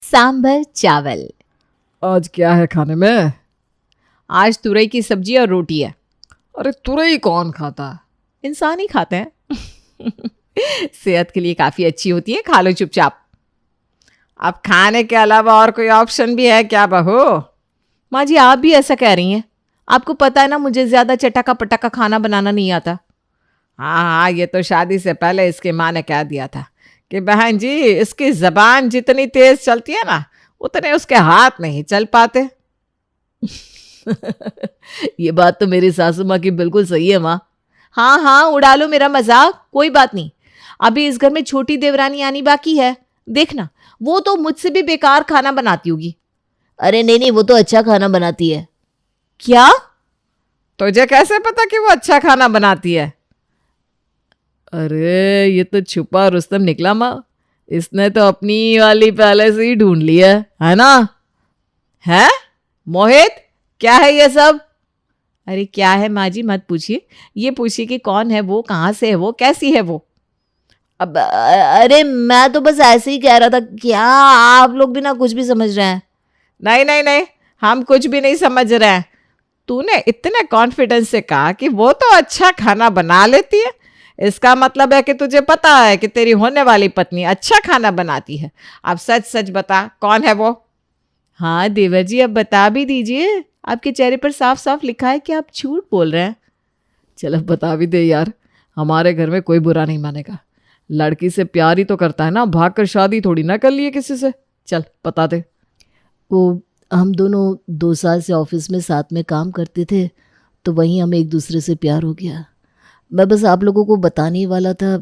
सांभर चावल। आज क्या है खाने में? आज तुरई की सब्जी और रोटी है। अरे तुरई कौन खाता है? इंसान ही खाते हैं। सेहत के लिए काफी अच्छी होती है, खा लो चुपचाप। अब खाने के अलावा और कोई ऑप्शन भी है क्या बहू? माँ जी, आप भी ऐसा कह रही हैं? आपको पता है ना, मुझे ज्यादा चटका पटका खाना बनाना नहीं आता। हाँ, ये तो शादी से पहले इसकी माँ ने कह दिया था कि बहन जी, इसकी जबान जितनी तेज चलती है ना, उतने उसके हाथ नहीं चल पाते। ये बात तो मेरी सासू माँ की बिल्कुल सही है माँ। हाँ हाँ, उड़ा लो मेरा मजाक, कोई बात नहीं। अभी इस घर में छोटी देवरानी आनी बाकी है, देखना वो तो मुझसे भी बेकार खाना बनाती होगी। अरे नहीं नहीं, वो तो अच्छा खाना बनाती है। क्या? तुझे कैसे पता कि वो अच्छा खाना बनाती है? अरे ये तो छुपा रुस्तम निकला माँ। इसने तो अपनी वाली पहले से ही ढूंढ लिया है ना? है मोहित, क्या है ये सब? अरे क्या है माँ जी, मत पूछिए। ये पूछिए कि कौन है वो, कहाँ से है वो, कैसी है वो। अब अरे मैं तो बस ऐसे ही कह रहा था। क्या आप लोग भी ना कुछ भी समझ रहे हैं? नहीं नहीं नहीं, हम कुछ भी नहीं समझ रहे हैं। तूने इतने कॉन्फिडेंस से कहा कि वो तो अच्छा खाना बना लेती है, इसका मतलब है कि तुझे पता है कि तेरी होने वाली पत्नी अच्छा खाना बनाती है। अब सच सच बता, कौन है वो? हाँ देवर जी, अब बता भी दीजिए। आपके चेहरे पर साफ साफ लिखा है कि आप झूठ बोल रहे हैं। चल बता भी दे यार, हमारे घर में कोई बुरा नहीं मानेगा। लड़की से प्यार ही तो करता है ना, भाग कर शादी थोड़ी ना कर लिए किसी से। चल बता दे। वो हम दोनों 2 साल से ऑफिस में साथ में काम करते थे, तो वहीं हमें एक दूसरे से प्यार हो गया। मैं बस आप लोगों को बताने ही वाला था।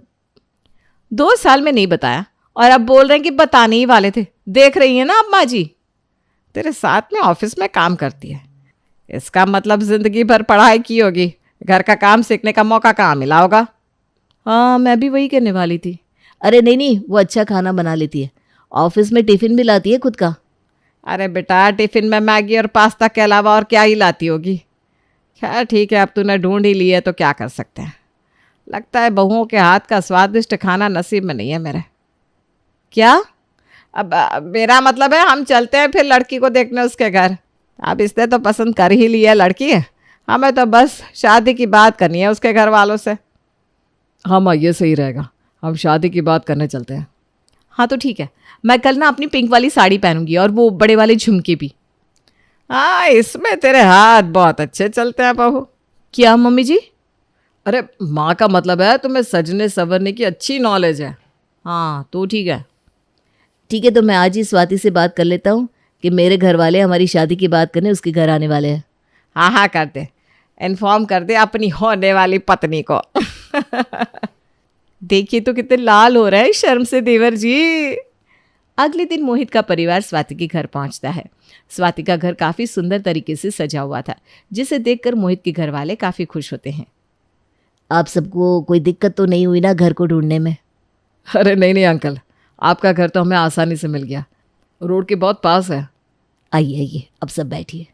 2 साल में नहीं बताया और अब बोल रहे हैं कि बताने ही वाले थे। देख रही है ना अब माँ जी, तेरे साथ में ऑफिस में काम करती है, इसका मतलब जिंदगी भर पढ़ाई की होगी, घर का काम सीखने का मौका कहाँ मिला होगा। हाँ, मैं भी वही कहने वाली थी। अरे नहीं नहीं, वो अच्छा खाना बना लेती है, ऑफिस में टिफिन भी लाती है खुद का। अरे बेटा, टिफिन में मैगी और पास्ता के अलावा और क्या ही लाती होगी। खैर ठीक है, अब तूने ढूंढ ही ली है तो क्या कर सकते हैं। लगता है बहुओं के हाथ का स्वादिष्ट खाना नसीब में नहीं है मेरे। क्या? अब मेरा मतलब है हम चलते हैं फिर लड़की को देखने उसके घर। अब इसने तो पसंद कर ही ली है लड़की, हमें तो बस शादी की बात करनी है उसके घर वालों से। हाँ माँ, ये सही रहेगा, हम शादी की बात करने चलते हैं। हाँ तो ठीक है, मैं कल ना अपनी पिंक वाली साड़ी पहनूंगी और वो बड़े वाले झुमके भी। हाँ, इसमें तेरे हाथ बहुत अच्छे चलते हैं बहू। क्या मम्मी जी? अरे माँ का मतलब है तुम्हें सजने संवरने की अच्छी नॉलेज है। हाँ तो ठीक है। ठीक है, तो मैं आज ही स्वाति से बात कर लेता हूँ कि मेरे घर वाले हमारी शादी की बात करने उसके घर आने वाले हैं। हाँ हाँ, कर दे, इन्फॉर्म कर दे अपनी होने वाली पत्नी को। देखिए तो कितने लाल हो रहा है शर्म से देवर जी। अगले दिन मोहित का परिवार स्वाति के घर पहुंचता है। स्वाति का घर काफी सुंदर तरीके से सजा हुआ था, जिसे देखकर मोहित के घर वाले काफी खुश होते हैं। आप सबको कोई दिक्कत तो नहीं हुई ना घर को ढूंढने में? अरे नहीं नहीं अंकल, आपका घर तो हमें आसानी से मिल गया, रोड के बहुत पास है। आइए आइए, अब सब बैठिए।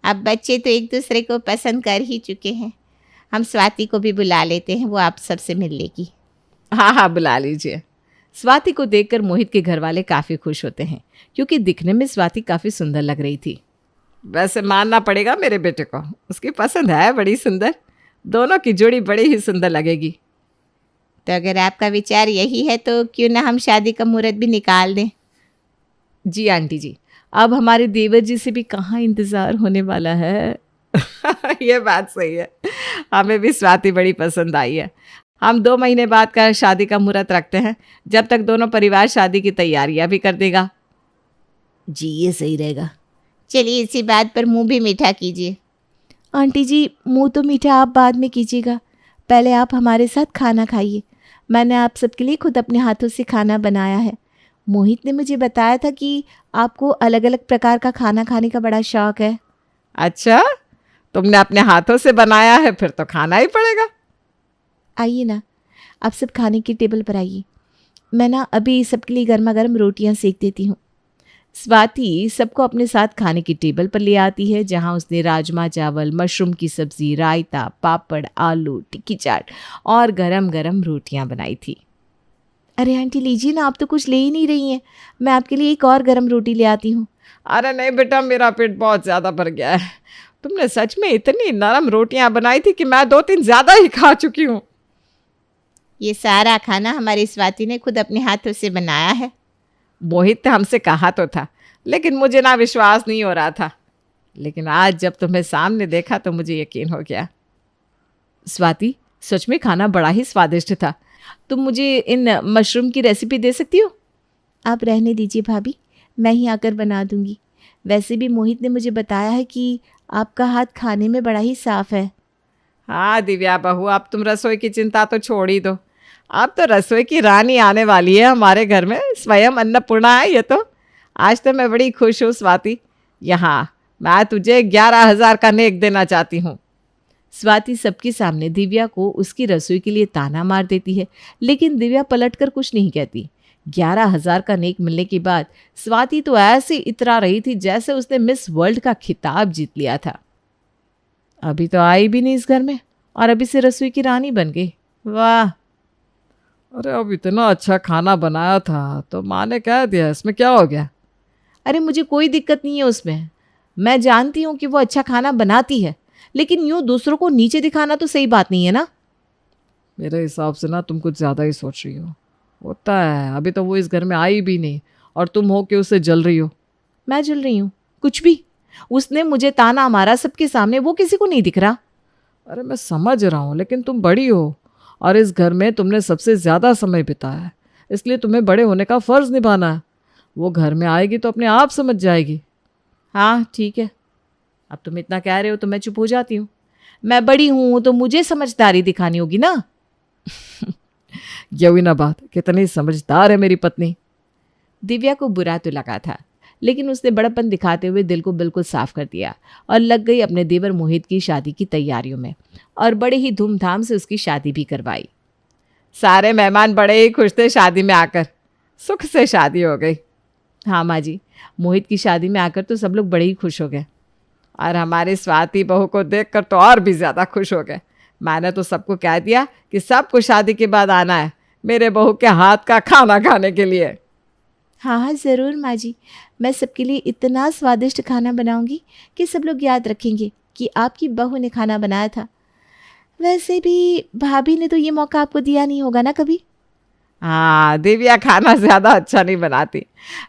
अब बच्चे तो एक दूसरे को पसंद कर ही चुके हैं, हम स्वाति को भी बुला लेते हैं, वो आप सबसे मिल लेगी। हाँ हाँ, बुला लीजिए। स्वाति को देखकर मोहित के घर वाले काफी खुश होते हैं, क्योंकि दिखने में स्वाति काफी सुंदर लग रही थी। वैसे मानना पड़ेगा मेरे बेटे को, उसकी पसंद है बड़ी सुंदर, दोनों की जोड़ी बड़ी ही सुंदर लगेगी। तो अगर आपका विचार यही है तो क्यों ना हम शादी का मुहूर्त भी निकाल दें। जी आंटी जी, अब हमारे देवर जी से भी कहाँ इंतजार होने वाला है। ये बात सही है, हमें भी स्वाति बड़ी पसंद आई है। हम 2 महीने बाद का शादी का मुहूर्त रखते हैं, जब तक दोनों परिवार शादी की तैयारियां भी कर देगा। जी ये सही रहेगा। चलिए इसी बात पर मुंह भी मीठा कीजिए। आंटी जी, मुंह तो मीठा आप बाद में कीजिएगा, पहले आप हमारे साथ खाना खाइए। मैंने आप सबके लिए खुद अपने हाथों से खाना बनाया है। मोहित ने मुझे बताया था कि आपको अलग अलग प्रकार का खाना खाने का बड़ा शौक है। अच्छा, तुमने अपने हाथों से बनाया है, फिर तो खाना ही पड़ेगा। आइए ना, आप सब खाने की टेबल पर आइए। मैं ना अभी सबके लिए गर्मा गर्म रोटियां सेक देती हूँ। स्वाति सबको अपने साथ खाने की टेबल पर ले आती है, जहाँ उसने राजमा चावल, मशरूम की सब्जी, रायता, पापड़, आलू टिक्की चाट और गरम गरम रोटियां बनाई थी। अरे आंटी लीजिए ना, आप तो कुछ ले ही नहीं रही हैं। मैं आपके लिए एक और गरम रोटी ले आती हूँ। अरे नहीं बेटा, मेरा पेट बहुत ज़्यादा भर गया है। तुमने सच में इतनी नरम रोटियां बनाई थी कि मैं 2-3 ज़्यादा ही खा चुकी हूँ। ये सारा खाना हमारी स्वाति ने खुद अपने हाथों से बनाया है। मोहित ने हमसे कहा तो था, लेकिन मुझे ना विश्वास नहीं हो रहा था। लेकिन आज जब तुम्हें सामने देखा तो मुझे यकीन हो गया। स्वाति, सच में खाना बड़ा ही स्वादिष्ट था। तुम मुझे इन मशरूम की रेसिपी दे सकती हो? आप रहने दीजिए भाभी, मैं ही आकर बना दूंगी। वैसे भी मोहित ने मुझे बताया है कि आपका हाथ खाने में बड़ा ही साफ है। हाँ दिव्या बहू, अब तुम रसोई की चिंता तो छोड़ ही दो। अब तो रसोई की रानी आने वाली है हमारे घर में, स्वयं अन्नपूर्णा है ये तो। आज तो मैं बड़ी खुश हूँ स्वाति। यहाँ मैं तुझे 11,000 का नेक देना चाहती हूँ। स्वाति सबके सामने दिव्या को उसकी रसोई के लिए ताना मार देती है, लेकिन दिव्या पलटकर कुछ नहीं कहती। 11,000 का नेक मिलने के बाद स्वाति तो ऐसे इतरा रही थी जैसे उसने मिस वर्ल्ड का खिताब जीत लिया था। अभी तो आई भी नहीं इस घर में और अभी से रसोई की रानी बन गई। वाह! अरे अब इतना अच्छा खाना बनाया था तो माँ ने कह दिया, इसमें क्या हो गया? अरे मुझे कोई दिक्कत नहीं है उसमें। मैं जानती हूँ कि वो अच्छा खाना बनाती है, लेकिन यूँ दूसरों को नीचे दिखाना तो सही बात नहीं है ना। मेरे हिसाब से ना तुम कुछ ज़्यादा ही सोच रही हो। होता है, अभी तो वो इस घर में आई भी नहीं और तुम हो कि उससे जल रही हो। मैं जल रही हूँ? कुछ भी। उसने मुझे ताना मारा सबके सामने, वो किसी को नहीं दिख रहा। अरे मैं समझ रहा हूँ, लेकिन तुम बड़ी हो और इस घर में तुमने सबसे ज़्यादा समय बिताया है, इसलिए तुम्हें बड़े होने का फ़र्ज़ निभाना है। वो घर में आएगी तो अपने आप समझ जाएगी। हाँ ठीक है, अब तुम इतना कह रहे हो तो मैं चुप हो जाती हूँ। मैं बड़ी हूँ तो मुझे समझदारी दिखानी होगी ना। ये हुई ना बात, कितनी समझदार है मेरी पत्नी। दिव्या को बुरा तो लगा था, लेकिन उसने बड़प्पन दिखाते हुए दिल को बिल्कुल साफ कर दिया और लग गई अपने देवर मोहित की शादी की तैयारियों में और बड़े ही धूमधाम से उसकी शादी भी करवाई। सारे मेहमान बड़े ही खुश थे शादी में आकर, सुख से शादी हो गई। हाँ माँ जी, मोहित की शादी में आकर तो सब लोग बड़े ही खुश हो गए और हमारी स्वाति बहू को देखकर तो और भी ज़्यादा खुश हो गए। मैंने तो सबको कह दिया कि सबको शादी के बाद आना है मेरे बहू के हाथ का खाना खाने के लिए। हाँ हाँ ज़रूर माँ जी, मैं सबके लिए इतना स्वादिष्ट खाना बनाऊंगी कि सब लोग याद रखेंगे कि आपकी बहू ने खाना बनाया था। वैसे भी भाभी ने तो ये मौका आपको दिया नहीं होगा ना कभी। हाँ, दिव्या खाना ज़्यादा अच्छा नहीं बनाती,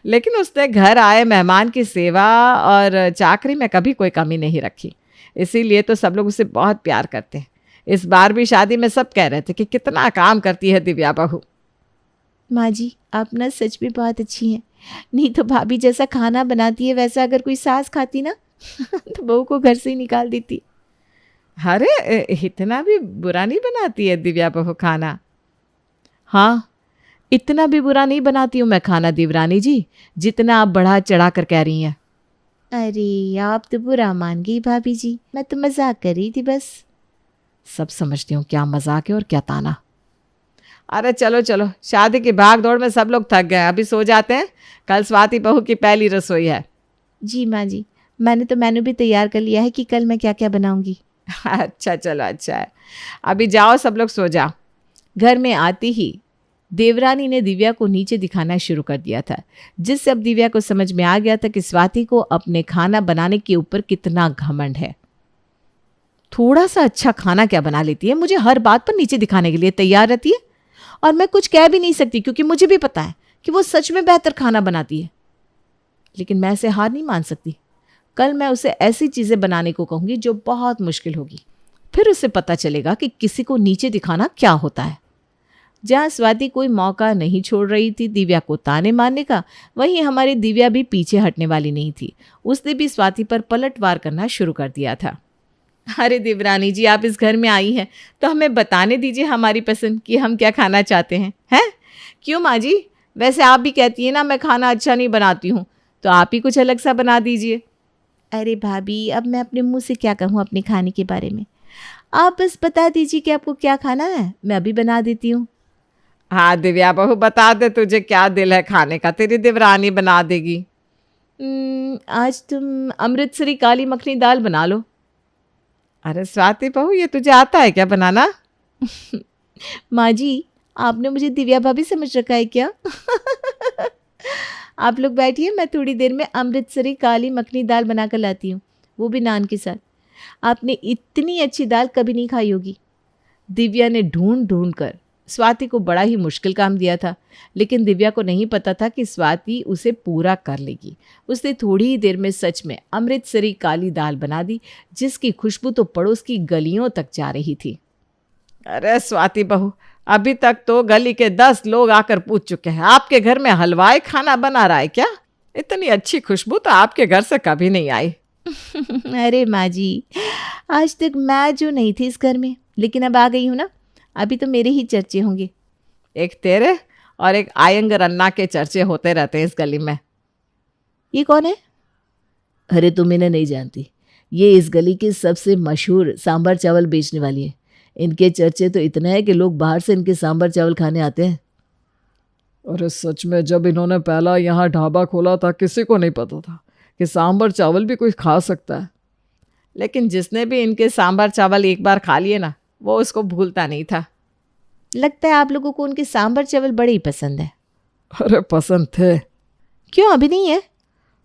लेकिन उसने घर आए मेहमान की सेवा और चाकरी में कभी कोई कमी नहीं रखी। इसीलिए तो सब लोग उसे बहुत प्यार करते हैं। इस बार भी शादी में सब कह रहे थे कि कितना काम करती है दिव्या बहू। माँ जी, आप ना सच में बहुत अच्छी हैं। नहीं तो भाभी जैसा खाना बनाती है वैसा अगर कोई सास खाती ना तो बहू को घर से ही निकाल देती। अरे इतना भी बुरा नहीं बनाती है दिव्या बहू खाना। हाँ, इतना भी बुरा नहीं बनाती हूँ मैं खाना देवरानी जी, जितना आप बढ़ा चढ़ा कर कह रही हैं। अरे आप तो बुरा मान गई भाभी जी, मैं तो मजाक कर रही थी बस। सब समझती हूँ क्या मजाक है और क्या ताना। अरे चलो चलो, शादी की भाग दौड़ में सब लोग थक गए, अभी सो जाते हैं। कल स्वाति बहू की पहली रसोई है। जी माँ जी, मैंने तो मेनू भी तैयार कर लिया है कि कल मैं क्या क्या बनाऊंगी। अच्छा चलो, अच्छा है। अभी जाओ सब लोग सो जाओ। घर में आते ही देवरानी ने दिव्या को नीचे दिखाना शुरू कर दिया था, जिससे अब दिव्या को समझ में आ गया था कि स्वाति को अपने खाना बनाने के ऊपर कितना घमंड है। थोड़ा सा अच्छा खाना क्या बना लेती है, मुझे हर बात पर नीचे दिखाने के लिए तैयार रहती है और मैं कुछ कह भी नहीं सकती क्योंकि मुझे भी पता है कि वो सच में बेहतर खाना बनाती है। लेकिन मैं ऐसे हार नहीं मान सकती। कल मैं उसे ऐसी चीज़ें बनाने को कहूँगी जो बहुत मुश्किल होगी, फिर उसे पता चलेगा कि किसी को नीचे दिखाना क्या होता है। जहाँ स्वाति कोई मौका नहीं छोड़ रही थी दिव्या को ताने मारने का, वहीं हमारी दिव्या भी पीछे हटने वाली नहीं थी। उसने भी स्वाति पर पलटवार करना शुरू कर दिया था। अरे देवरानी जी, आप इस घर में आई हैं तो हमें बताने दीजिए हमारी पसंद कि हम क्या खाना चाहते हैं। हैं क्यों माँ जी? वैसे आप भी कहती हैं ना मैं खाना अच्छा नहीं बनाती हूँ, तो आप ही कुछ अलग सा बना दीजिए। अरे भाभी, अब मैं अपने मुंह से क्या कहूँ अपने खाने के बारे में। आप बस बता दीजिए कि आपको क्या खाना है, मैं अभी बना देती हूँ। हाँ दिव्या बहू, बता दे तुझे क्या दिल है खाने का, तेरी देवरानी बना देगी। आज तुम अमृतसरी काली मखनी दाल बना लो। अरे स्वाति बहू, ये तुझे आता है क्या बनाना? माँ जी, आपने मुझे दिव्या भाभी समझ रखा है क्या? आप लोग बैठिए, मैं थोड़ी देर में अमृतसरी काली मखनी दाल बनाकर लाती हूँ, वो भी नान के साथ। आपने इतनी अच्छी दाल कभी नहीं खाई होगी। दिव्या ने ढूंढ ढूंढ कर स्वाति को बड़ा ही मुश्किल काम दिया था, लेकिन दिव्या को नहीं पता था कि स्वाति उसे पूरा कर लेगी। उसने थोड़ी ही देर में सच में अमृतसरी काली दाल बना दी, जिसकी खुशबू तो पड़ोस की गलियों तक जा रही थी। अरे स्वाति बहू, अभी तक तो गली के 10 लोग आकर पूछ चुके हैं, आपके घर में हलवाई खाना बना रहा है क्या? इतनी अच्छी खुशबू तो आपके घर से कभी नहीं आई। अरे माँ जी, आज तक मैं जो नहीं थी इस घर में, लेकिन अब आ गई हूँ ना, अभी तो मेरे ही चर्चे होंगे। एक तेरे और एक आयंगर अन्ना के चर्चे होते रहते हैं इस गली में। ये कौन है? अरे तुम इन्हें नहीं जानती, ये इस गली की सबसे मशहूर सांभर चावल बेचने वाली है। इनके चर्चे तो इतने हैं कि लोग बाहर से इनके सांभर चावल खाने आते हैं। अरे सच में, जब इन्होंने पहला यहाँ ढाबा खोला था किसी को नहीं पता था कि सांभर चावल भी कोई खा सकता है। लेकिन जिसने भी इनके सांभर चावल एक बार खा लिए ना, वो उसको भूलता नहीं था। लगता है आप लोगों को उनके सांभर चावल बड़े ही पसंद है। अरे पसंद थे। क्यों, अभी नहीं है?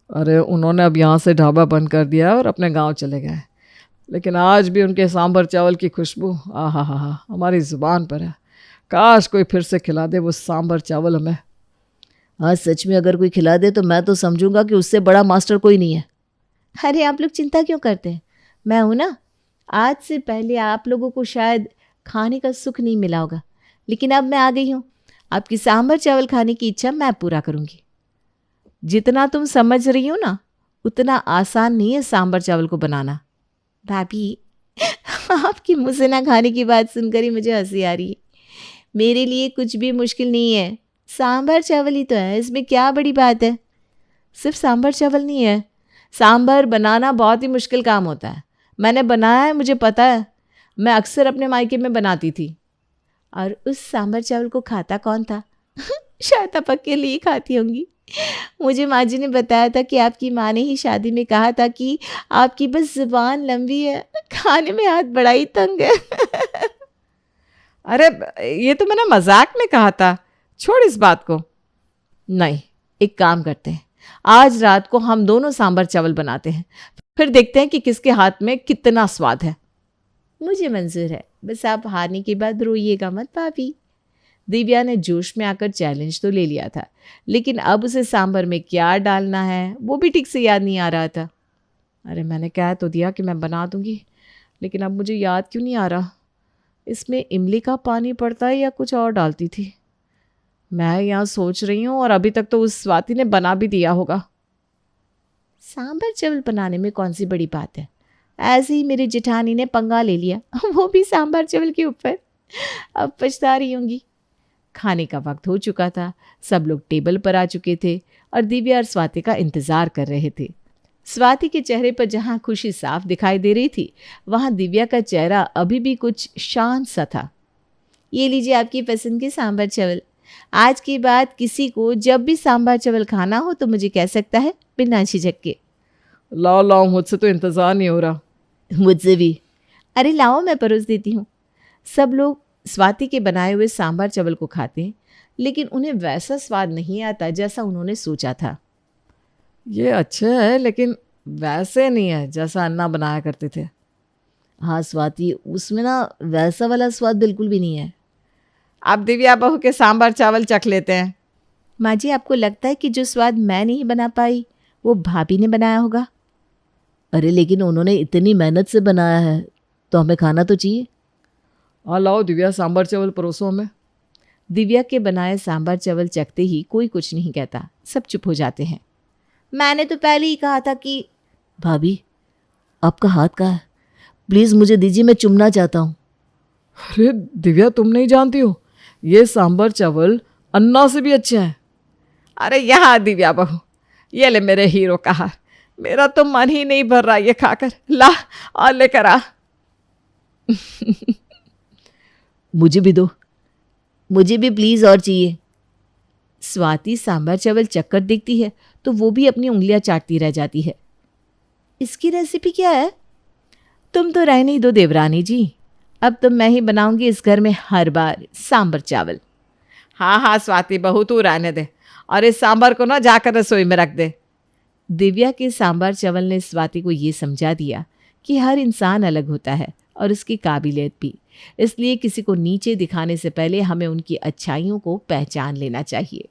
अरे उन्होंने अब यहाँ से ढाबा बंद कर दिया और अपने गांव चले गए, लेकिन आज भी उनके सांभर चावल की खुशबू आहा हा हा हमारी ज़ुबान पर है। काश कोई फिर से खिला दे वो सांभर चावल हमें। हाँ सच में, अगर कोई खिला दे तो मैं तो समझूंगा कि उससे बड़ा मास्टर कोई नहीं है। अरे आप लोग चिंता क्यों करते हैं, मैं हूं ना। आज से पहले आप लोगों को शायद खाने का सुख नहीं मिला होगा, लेकिन अब मैं आ गई हूँ। आपकी सांभर चावल खाने की इच्छा मैं पूरा करूँगी। जितना तुम समझ रही हो ना, उतना आसान नहीं है सांभर चावल को बनाना। भाभी, आपकी मुँह से ना खाने की बात सुनकर ही मुझे हंसी आ रही है। मेरे लिए कुछ भी मुश्किल नहीं है, सांभर चावल ही तो है, इसमें क्या बड़ी बात है। सिर्फ सांभर चावल नहीं है, सांभर बनाना बहुत ही मुश्किल काम होता है। मैंने बनाया है, मुझे पता है। मैं अक्सर अपने मायके में बनाती थी। और उस सांभर चावल को खाता कौन था? शायद आप अकेले ही खाती होंगी। मुझे माँ जी ने बताया था कि आपकी माँ ने ही शादी में कहा था कि आपकी बस जुबान लंबी है, खाने में हाथ बड़ा ही तंग है। अरे ये तो मैंने मजाक में कहा था, छोड़ इस बात को। नहीं, एक काम करते हैं, आज रात को हम दोनों सांभर चावल बनाते हैं, फिर देखते हैं कि किसके हाथ में कितना स्वाद है। मुझे मंजूर है, बस आप हारने के बाद रोइएगा मत भाभी। दिव्या ने जोश में आकर चैलेंज तो ले लिया था, लेकिन अब उसे सांभर में क्या डालना है वो भी ठीक से याद नहीं आ रहा था। अरे मैंने कह तो दिया कि मैं बना दूंगी, लेकिन अब मुझे याद क्यों नहीं आ रहा। इसमें इमली का पानी पड़ता है या कुछ और डालती थी? मैं यहाँ सोच रही हूँ और अभी तक तो उस स्वाति ने बना भी दिया होगा। सांभर चावल बनाने में कौन सी बड़ी बात है, ऐसे ही मेरी जेठानी ने पंगा ले लिया, वो भी सांभर चावल के ऊपर। अब पछता रही होंगी। खाने का वक्त हो चुका था, सब लोग टेबल पर आ चुके थे और दिव्या और स्वाति का इंतजार कर रहे थे। स्वाति के चेहरे पर जहाँ खुशी साफ दिखाई दे रही थी, वहाँ दिव्या का चेहरा अभी भी कुछ शांत सा था। ये लीजिए आपकी पसंद के सांभर चावल। आज के बाद किसी को जब भी सांभर चावल खाना हो तो मुझे कह सकता है, बिना झिझक के। लाओ लाओ, मुझसे तो इंतज़ार नहीं हो रहा। मुझसे भी। अरे लाओ, मैं परोस देती हूँ। सब लोग स्वाति के बनाए हुए सांभर चावल को खाते हैं, लेकिन उन्हें वैसा स्वाद नहीं आता जैसा उन्होंने सोचा था। ये अच्छे है, लेकिन वैसे नहीं है जैसा अन्ना बनाया करते थे। हाँ स्वाति, उसमें ना वैसा वाला स्वाद बिल्कुल भी नहीं है। आप दिव्या बहू के सांभर चावल चख लेते हैं। माँ जी, आपको लगता है कि जो स्वाद मैं नहीं बना पाई वो भाभी ने बनाया होगा? अरे लेकिन उन्होंने इतनी मेहनत से बनाया है तो हमें खाना तो चाहिए। हाँ लाओ दिव्या, सांभर चावल परोसो हमें। दिव्या के बनाए सांभर चावल चखते ही कोई कुछ नहीं कहता, सब चुप हो जाते हैं। मैंने तो पहले ही कहा था कि। भाभी, आपका हाथ कहाँ है? प्लीज़ मुझे दीजिए, मैं चुमना चाहता हूँ। अरे दिव्या, तुम नहीं जानती हो, ये सांभर चावल अन्ना से भी अच्छे हैं। अरे यहाँ दिव्या बहू, ये ले मेरे हीरो का हार। मेरा तो मन ही नहीं भर रहा ये खाकर। ला और लेकर आ। मुझे भी दो, मुझे भी प्लीज़ और चाहिए। स्वाति सांभर चावल चक्कर देखती है तो वो भी अपनी उंगलियां चाटती रह जाती है। इसकी रेसिपी क्या है? तुम तो रहने ही दो देवरानी जी, अब तो मैं ही बनाऊंगी इस घर में हर बार सांभर चावल। हाँ हाँ स्वाति बहू, तू रहने दे और इस सांभर को ना जाकर रसोई में रख दे। दिव्या के सांबर चावल ने स्वाति को ये समझा दिया कि हर इंसान अलग होता है और उसकी काबिलियत भी। इसलिए किसी को नीचे दिखाने से पहले हमें उनकी अच्छाइयों को पहचान लेना चाहिए।